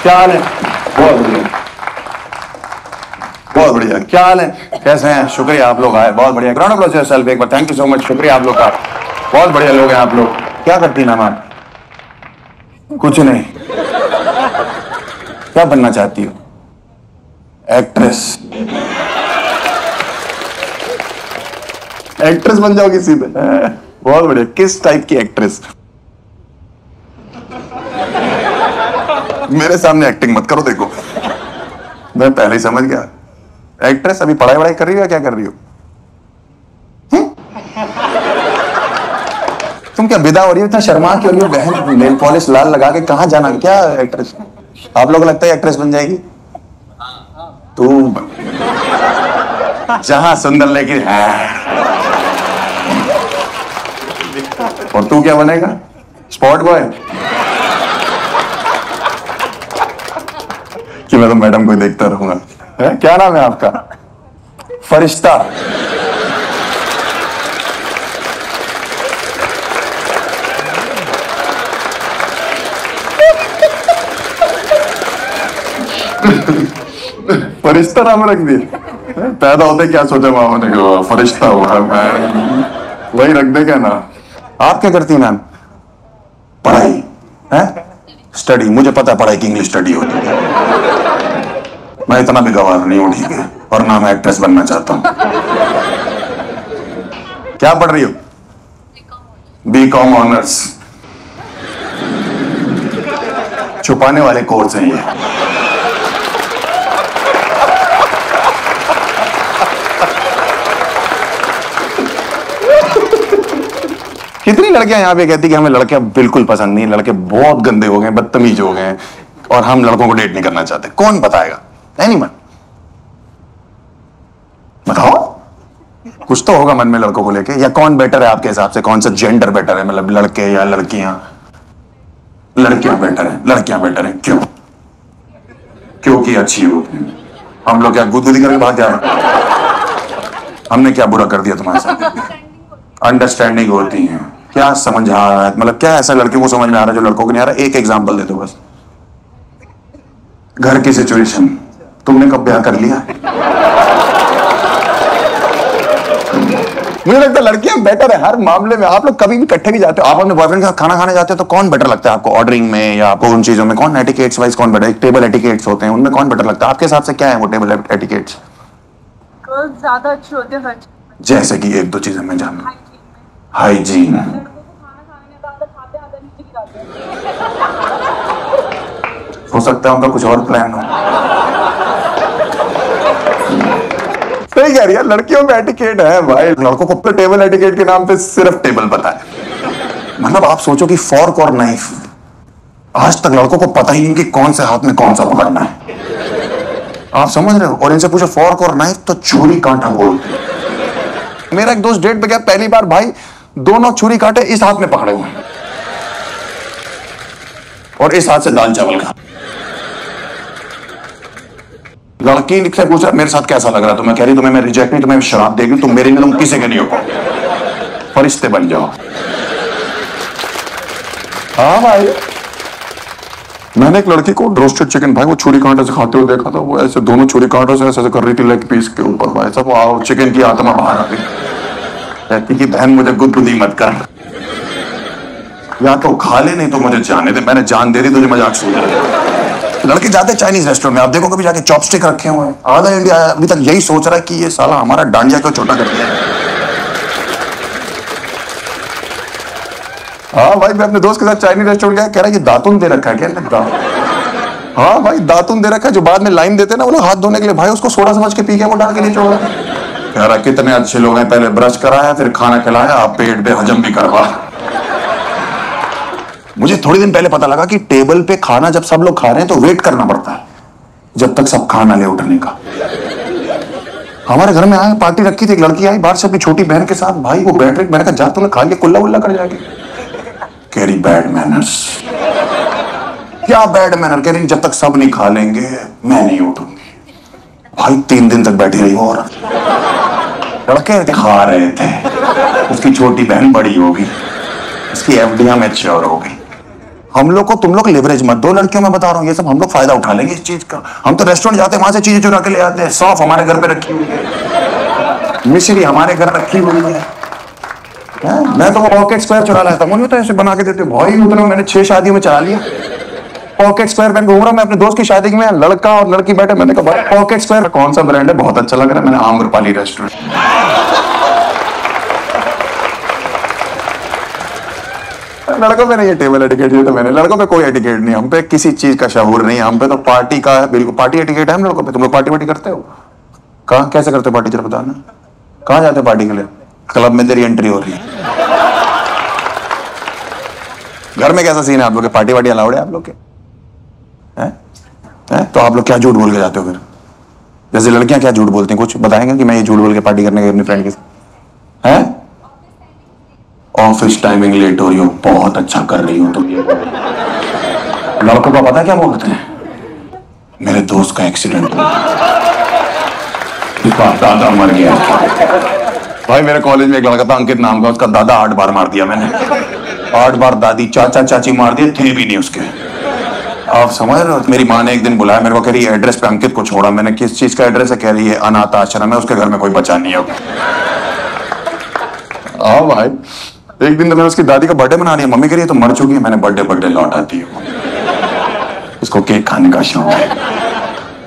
क्या हाल है? बहुत बढ़िया, बहुत बढ़िया। क्या हाल है? कैसे हैं? शुक्रिया आप लोग आए, बहुत बढ़िया। ग्राउंड अप्लॉज योरसेल्फ एक बार। थैंक यू सो मच, शुक्रिया आप लोग का, बहुत बढ़िया लोग हैं आप लोग। क्या करती हैं मैम? कुछ नहीं। क्या बनना चाहती हो? एक्ट्रेस। एक्ट्रेस बन जाओगी सीधे? बहुत बढ़िया। किस टाइप की एक्ट्रेस? मेरे सामने एक्टिंग मत करो, देखो मैं पहले ही समझ गया। एक्ट्रेस अभी पढ़ाई वढ़ाई कर रही हो या क्या कर रही हो? तुम क्या विदा हो रही हो? इतना शर्मा क्यों रही हो बहन? नेल पॉलिश लाल लगा के कहां जाना? क्या एक्ट्रेस? आप लोग लगता है एक्ट्रेस बन जाएगी? तू जहां सुंदर लेकिन और तू क्या बनेगा? Spot boy? कि मैं तो मैडम को देखता रहूंगा। क्या नाम है आपका? फरिश्ता। फरिश्ता नाम रख दिए? पैदा होते क्या सोचा मामा ने कि फरिश्ता हुआ, मैं वही रख दे क्या ना। आप क्या करती हैं मैम? पढ़ाई है? स्टडी? मुझे पता है पढ़ाई की इंग्लिश स्टडी होती है, मैं इतना भी गवार नहीं हूं, ठीक है? और ना मैं एक्ट्रेस बनना चाहता हूं। क्या पढ़ रही हो? BCom honours. छुपाने वाले कोर्स हैं ये। कितनी लड़कियां यहाँ पे कहती कि हमें लड़कियां बिल्कुल पसंद नहीं, लड़के बहुत गंदे हो गए, बदतमीज हो गए और हम लड़कों को डेट नहीं करना चाहते। कौन बताएगा? एनीवन बताओ। कुछ तो होगा मन में लड़कों को लेके। या कौन बेटर है आपके हिसाब से? कौन सा जेंडर बेटर है? मतलब लड़के या लड़कियां? लड़कियां बेटर है। लड़कियां बेटर है क्यों? क्योंकि अच्छी हो। हम लोग क्या गुदगुदी करके भाग जा रहे हैं? हमने क्या बुरा कर दिया तुम्हारे साथ? अंडरस्टैंडिंग होती है। क्या समझ आ रहा है? मतलब क्या ऐसा लड़कियों को समझ में आ रहा है जो लड़कों को नहीं आ रहा? एक एग्जांपल दे दो बस। घर की सिचुएशन। तुमने कब ब्याह कर लिया? मुझे लगता है लड़कियां बेटर है हर मामले में। आप लोग कभी भी इकट्ठे भी जाते हो, आप अपने बॉयफ्रेंड के साथ खाना खाने जाते हो, तो कौन बेटर लगता है आपको? ऑर्डरिंग में या आपको उन चीजों में? कौन एटिकेट्स वाइज कौन बेटर? टेबल एटिकेट्स होते हैं, उनमें कौन बेटर लगता है आपके हिसाब से? क्या है वो टेबल एटिकेट्स? गर्ल्स ज्यादा अच्छे होते हैं। जैसे कि एक दो चीजें मैं जानूं। हाइजीन। हो सकता है उनका कुछ और प्लान हो। सही कह रही है, लड़कियों में एटिकेट है भाई। लड़कों को तो टेबल एटिकेट के नाम पे सिर्फ टेबल पता है। मतलब आप सोचो कि फॉर्क और नाइफ, आज तक लड़कों को पता ही नहीं कि कौन से हाथ में कौन सा पकड़ना है। आप समझ रहे हो? और इनसे पूछो फॉर्क और नाइफ तो छुरी कांटा बोलते हैं। मेरा एक दोस्त डेट पे गया, पहली बार भाई दोनों छुरी कांटे इस हाथ में पकड़े हुए और इस हाथ से दाल चावल खा। लड़की से पूछ रहा मेरे साथ कैसा लग रहा? तो मैं कह रही तुम्हें मैं रिजेक्ट नहीं, तुम्हें शराब देगी, तुम मेरे नहीं, तुम किसी के नहीं हो, फरिश्ते बन जाओ। हाँ भाई, मैंने एक लड़की को रोस्टेड चिकन भाई वो छुरी कांटे से खाते हुए देखा था। वो ऐसे दोनों छुरी कांटों से ऐसे कर रही थी लेग पीस के ऊपर भाई साहब। आओ चिकन की आत्मा बाहर आ गई। कहती कि बहन मुझे गुदगुदी मत कर, या तो खा ले नहीं तो मुझे जाने दे। मैंने जान दे दी, तुझे मजाक सूझ रहा है। लड़के जाते चाइनीज रेस्टोरेंट में, आप देखो कभी जाके चॉपस्टिक रखे हुए हैं। आधा इंडिया अभी तक यही सोच रहा है कि ये साला हमारा डांडिया क्यों छोटा कर दिया। हाँ भाई, मैं अपने दोस्त के साथ चाइनीज रेस्टोरेंट गया, कह रहा है ये दातुन दे रखा है क्या? हाँ भाई, दातुन दे रखा है, जो बाद में लाइन देते ना वो लोग हाथ धोने के लिए, भाई उसको सोडा समझ के पी के वो डाल के नहीं छोड़ा। कह रहा कितने अच्छे लोग हैं, पहले ब्रश कराया फिर खाना खिलाया, आप पेट पे हजम भी करवा। मुझे थोड़ी दिन पहले पता लगा कि टेबल पे खाना जब सब लोग खा रहे हैं तो वेट करना पड़ता है जब तक सब खाना ले उठने का। हमारे घर में आए, पार्टी रखी थी, एक लड़की आई बाहर से अपनी छोटी बहन के साथ, भाई वो बैठ रही, मैंने कहा जा तूने खा लिया, कुल्ला वुल्ला कर जाएगी। कह रही बैड मैनर्स। क्या बैड मैनर? कह रही जब तक सब नहीं खा लेंगे मैं नहीं उठूंगी। भाई 3 दिन तक बैठी रही वो औरत। लड़के खा रहे थे, उसकी छोटी बहन बड़ी होगी, उसकी एफडियां मैच्योर हो गई। हम लोग को तुम लोग लेवरेज मत दो लड़कियों में, बता रहा हूँ, ये सब हम लोग फायदा उठा लेंगे इस चीज का। हम तो रेस्टोरेंट जाते हैं, वहां से चीजें चुरा के ले आते हैं। सौंफ हमारे घर पे रखी हुई है, मिश्री हमारे घर रखी हुई है। मैं तो पॉकेट स्क्वायर चुरा लाया था, मुझे तो ऐसे बना के देते भाई। उतना मैंने 6 शादियों में चला लिया। पॉकेट स्क्वायर पहन घूम रहा मैं अपने दोस्त की शादी में, लड़का और लड़की बैठे, मैंने कहा भाई पॉकेट स्क्वायर कौन सा ब्रांड है, बहुत अच्छा लग रहा है। मैंने आम्रपाली रेस्टोरेंट। लड़कों पे नहीं है टेबल एटिकेट, ये तो मैंने, लड़कों पे कोई एटिकेट नहीं, हम पे किसी चीज का शऊर नहीं, हम पे तो पार्टी का है, बिल्कुल पार्टी एटिकेट है हम लोगों पे। तुम लोग पार्टी वार्टी करते हो? कहाँ कैसे करते हो पार्टी, जरा बताना। कहाँ जाते हो पार्टी के लिए? क्लब में तेरी एंट्री हो रही है। घर में कैसा सीन है आप लोग के? पार्टी वार्टी अलाउड है आप लोग के? हैं? तो आप लोग क्या झूठ बोल के जाते हो फिर? जैसे लड़कियां क्या झूठ बोलती हैं, कुछ बताएंगे कि मैं ये झूठ बोल के पार्टी करने गई अपनी फ्रेंड के साथ? हैं? ऑफिस टाइमिंग लेट हो रही हो, बहुत अच्छा कर रही हो तुम। लड़कों को पता क्या बोलते हैं? मेरे दोस्त का एक्सीडेंट हुआ, उसका दादा मर गया। भाई मेरे कॉलेज में एक लड़का था अंकित नाम का, उसका दादा 8 बार मार दिया मैंने। 8 बार दादी चाचा चाची मार दिए, थे भी नहीं उसके। आप समझ रहे हो? मेरी माँ ने एक दिन बुलाया मेरे को, कह रही है एड्रेस पे अंकित को छोड़ा। मैंने किस चीज का एड्रेस है? कह रही है अनाथ आश्रम है, उसके घर में कोई बचा नहीं है। आओ भाई, एक दिन तो मैंने उसकी दादी का बर्थडे मना लिया, मम्मी कह रही है तो मर चुकी है। मैंने बर्थडे लौट आती है, इसको केक खाने का शौक है।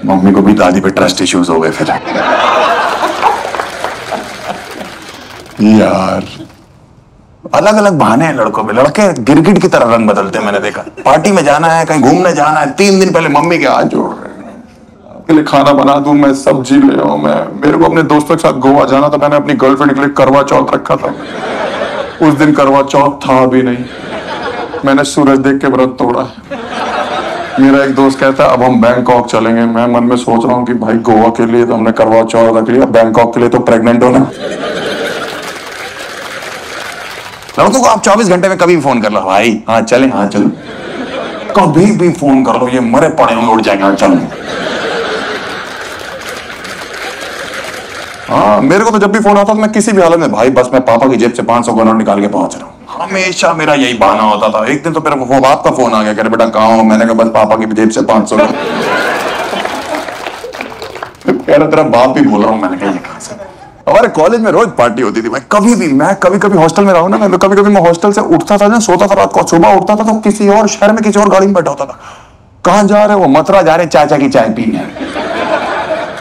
मम्मी को भी दादी पे ट्रस्ट इश्यूज हो गए फिर। यार अलग अलग बहाने हैं लड़कों में, लड़के गिरगिट की तरह रंग बदलते हैं। मैंने देखा पार्टी में जाना है, कहीं घूमने जाना है, 3 दिन पहले मम्मी के हाथ जोड़ रहे हैं, आपके लिए खाना बना दूं मैं, सब्जी ले आओ। मैं मेरे को अपने दोस्तों के साथ गोवा जाना था, मैंने अपनी गर्लफ्रेंड के लिए करवा चौथ रखा था। उस दिन करवा चौथ था भी नहीं, मैंने सूरज देख के व्रत तोड़ा। मेरा एक दोस्त कहता है अब हम बैंकॉक चलेंगे। मैं मन में सोच रहा हूँ कि भाई गोवा के लिए तो हमने करवा चौथ रख लिया, बैंकॉक के लिए तो प्रेग्नेंट होना। लड़कों को आप 24 घंटे में कभी भी फोन कर लो, भाई हाँ चले, हाँ चलो, कभी भी फोन कर लो, ये मरे पड़े होंगे उठ जाएंगे, हाँ चलो। हाँ मेरे को तो जब भी फोन आता था, मैं किसी भी हालत में, भाई बस मैं पापा की जेब से 500 का नोट निकाल के पहुंच रहा हूँ। हमेशा मेरा यही बहाना होता था। एक दिन तो मेरे वो बाप का फोन आ गया, कह रहे बेटा कहाँ हो? मैंने कहा बस पापा की जेब से 500 का। कह रहा तेरा बाप ही बोल रहा हूँ। मैंने कहा ये कहाँ से? हमारे कॉलेज में रोज पार्टी होती थी भाई। कभी भी मैं कभी हॉस्टल में रहा हूं ना, मैं कभी मैं हॉस्टल से उठता था ना, सोता था रात को, सुबह उठता था तो किसी और शहर में किसी और गाड़ी में बैठा होता था। कहां जा रहे हो? मथुरा जा रहे चाचा की चाय पीने।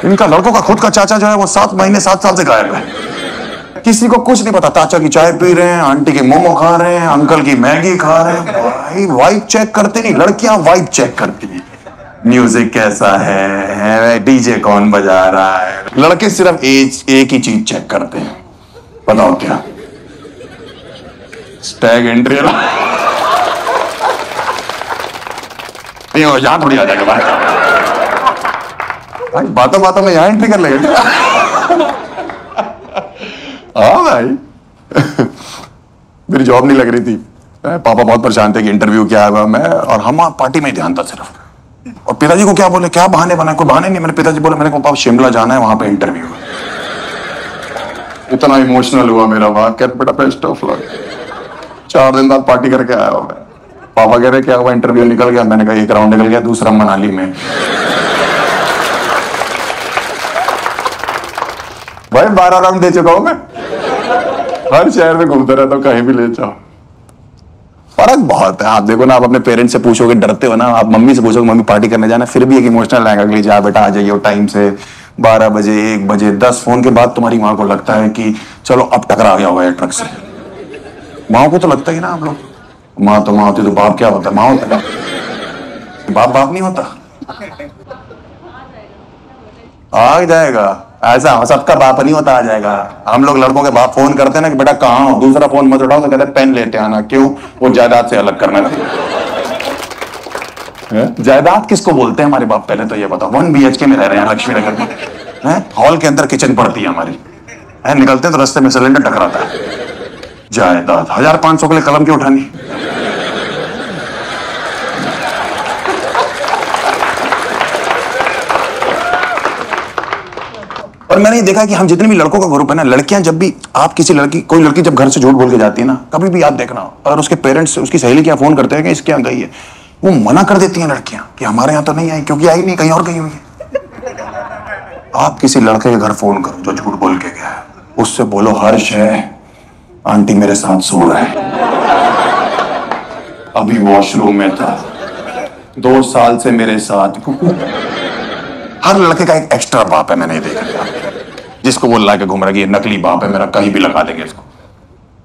इनका लड़कों का खुद का चाचा जो है वो 7 महीने 7 साल से गायब है, किसी को कुछ नहीं पता। चाचा की चाय पी रहे हैं, आंटी के मोमो खा रहे हैं, अंकल की मैगी खा रहे हैं। भाई वाइब चेक करते नहीं, लड़कियां वाइब चेक करती हैं। म्यूजिक कैसा है, डीजे कौन बजा रहा है। लड़के सिर्फ एक ही चीज चेक करते हैं, बताओ क्या? Stag entry. यहां थोड़ी आ जाएगा भाई, बातों में यहां एंट्री कर लेगा। हाँ भाई। मेरी जॉब नहीं लग रही थी, पापा बहुत परेशान थे कि इंटरव्यू क्या है। मैं और हम पार्टी में ध्यान था सिर्फ। और पिताजी को क्या बोले, क्या बहाने बनाए? कोई बहाने नहीं। मैंने पिताजी बोला मेरे को पापा शिमला जाना है, वहां पे इंटरव्यू है। इतना इमोशनल हुआ मेरा बाप, कहते बेटा बेस्ट ऑफ लक। 4 दिन बाद पार्टी करके आया हूं मैं। पापा कह रहे क्या हुआ? इंटरव्यू निकल गया। मैंने कहा 1 राउंड निकल गया, दूसरा मनाली में। भाई 12 राउंड दे चुका हूं मैं, हर शहर में घूमता रहता हूं, कहीं भी ले जाओ। फर्क बहुत है। आप देखो ना, आप अपने पेरेंट्स से पूछोगे, डरते हो ना, आप मम्मी से पूछोगे मम्मी पार्टी करने जाना, फिर भी एक इमोशनल आएगा कि जा बेटा आ जाइए टाइम से, 12 बजे 1 बजे 10 फोन के बाद तुम्हारी माँ को लगता है कि चलो अब टकरा गया होगा ट्रक से। माँ को तो लगता ही ना, आप लोग माँ तो माँ होती तो बाप क्या होता है? माँ होता है, बाप नहीं होता। आ जाएगा ऐसा, सबका बाप नहीं होता, आ जाएगा। हम लोग लड़कों के बाप फोन करते हैं ना कि बेटा कहाँ हो, दूसरा फोन मत उठाओ तो कहते हैं पेन लेते आना। क्यों? वो जायदाद से अलग करना है। जायदाद किसको बोलते हैं हमारे बाप? पहले तो ये बताओ। 1 BHK में रह रहे हैं लक्ष्मी नगर में, हॉल के अंदर किचन पड़ती है हमारी, निकलते हैं तो रास्ते में सिलेंडर टकराता है। जायदाद 1500 के लिए कलम क्यों उठानी? और मैंने ये देखा कि हम जितने भी लड़कों का ग्रुप है ना, लड़कियां जब भी आप किसी लड़की, कोई लड़की जब घर से झूठ बोल के जाती है ना, कभी भी आप देखना, अगर उसके पेरेंट्स उसकी सहेली क्या फोन करते हैं कि इसके यहाँ गई है, वो मना कर देती हैं लड़कियां कि हमारे यहाँ तो नहीं आई, क्योंकि आई नहीं, कहीं और गई हुई है। आप किसी लड़के के घर फोन करो जो झूठ बोल के गया है, उससे बोलो हर्ष है, आंटी मेरे साथ सो रहा है, अभी वॉशरूम में था, 2 साल से मेरे साथ। हर लड़के का एक एक्स्ट्रा बाप है, मैंने ये देखा, जिसको वो ला के घूम रहा है, ये नकली बाप है मेरा, कहीं भी लगा देंगे इसको।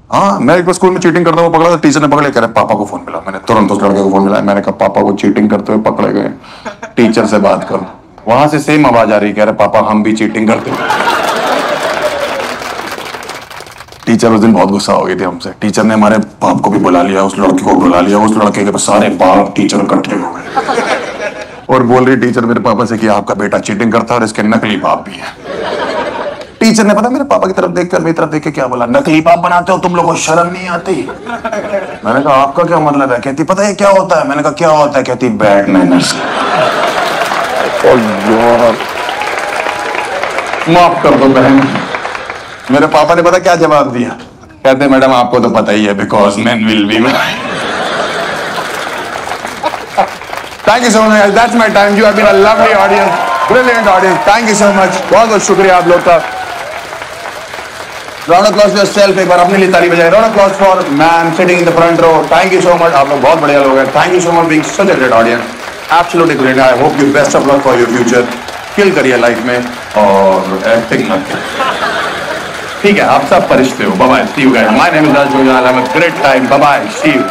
हाँ, मैं एक बार स्कूल में चीटिंग करता हुआ पकड़ा था, टीचर ने पकड़े, कह रहे पापा को फोन मिला। मैंने तुरंत उस लड़के को फोन मिलाया, मैंने कहा पापा को चीटिंग करते हुए पकड़े गए, टीचर से बात करो। वहां से सेम आवाज आ रही, कह रहे पापा हम भी चीटिंग करते हैं। टीचर उस दिन बहुत गुस्सा हो गई थी हमसे। टीचर ने हमारे बाप को भी बुला लिया, उस लड़के को बुला लिया, उस लड़के के सारे बाप टीचर इकट्ठे हो गए और बोल रही टीचर मेरे पापा से कि आपका बेटा चीटिंग करता है और इसके नकली बाप भी है। टीचर ने पता मेरे पापा की तरफ देखकर मेरी तरफ देख के क्या बोला, नकली बाप बनाते हो तुम लोगों को शर्म नहीं आती? मैंने कहा आपका क्या मतलब है? कहती पता है क्या होता है? मैंने कहा क्या होता है? कहती बैड मैनर्स। माफ कर दो बहन। मेरे पापा ने पता क्या जवाब दिया? कहते मैडम आपको तो पता ही है, because man will be. Thank you so much, that's my time, you have been a lovely audience, brilliant audience, thank you so much, बहुत बहुत शुक्रिया आप लोग का। Round of applause for yourself, एक बार अपने लिए ताली बजाएं। Round of applause for man sitting in the front row, thank you so much, आप लोग बहुत बढ़िया लोग हैं, thank you so much being such a great audience, absolutely great. I hope you best of luck for your future, kill करिए life में और acting मत करिए, ठीक है? आप सब परिश्ते हो। Bye bye, see you guys, my name is Raj Goyal, have a great time, bye bye, see you.